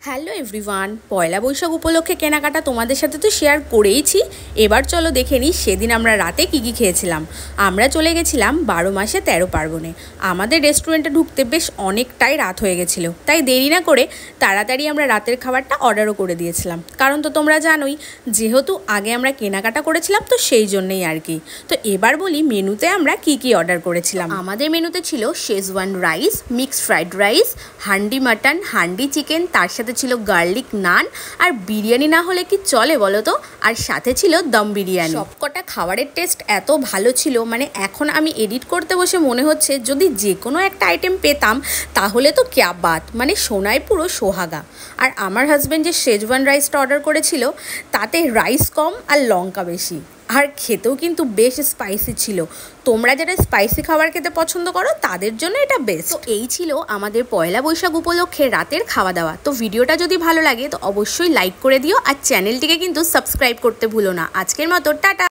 Hello everyone, পয়লা বৈশাখ উপলক্ষে কেনাকাটা তোমাদের সাথে তো শেয়ার করেইছি। এবার চলো দেখে নিই সেদিন আমরা রাতে কী খেয়েছিলাম। আমরা চলে গেছিলাম 12 মাসে 13 পার্বণে। আমাদের রেস্টুরেন্টে ঢুকতে বেশ অনেকটাই রাত হয়ে গেছিলো, তাই দেরি না করে তাড়াতাড়ি আমরা রাতের খাবারটা অর্ডারও করে দিয়েছিলাম। কারণ তো তোমরা জানোই, যেহেতু আগে আমরা কেনাকাটা করেছিলাম, তো সেই জন্যই আর কি। তো এবার বলি মেনুতে আমরা কি অর্ডার করেছিলাম। আমাদের মেনুতে ছিল schezwan rice, mixed fried rice, handi mutton, handi chicken, তার সাথে ছিল গার্লিক নান, আর বিরিয়ানি না হলে কি চলে বলো তো, আর সাথে ছিল দম বিরিয়ানি। সবকটা খাবারের টেস্ট এত ভালো ছিল, মানে এখন আমি এডিট করতে বসে মনে হচ্ছে যদি যে কোনো একটা আইটেম পেতাম তাহলে তো ক্যা বাত, মানে সোনায় পুরো সোহাগা। আর আমার হাজব্যান্ড যে শেজওয়ান রাইসটা অর্ডার করেছিল তাতে রাইস কম আর লঙ্কা বেশি, আর খেতেও কিন্তু বেশ স্পাইসি ছিল। তোমরা যারা স্পাইসি খাবার খেতে পছন্দ করো তাদের জন্য এটা বেস্ট। তো এই ছিল আমাদের পয়লা বৈশাখ উপলক্ষে রাতের খাওয়া দাওয়া। তো ভিডিওটা যদি ভালো লাগে তো অবশ্যই লাইক করে দিও, আর চ্যানেলটিকে কিন্তু সাবস্ক্রাইব করতে ভুলো না। আজকের মতো টাটা।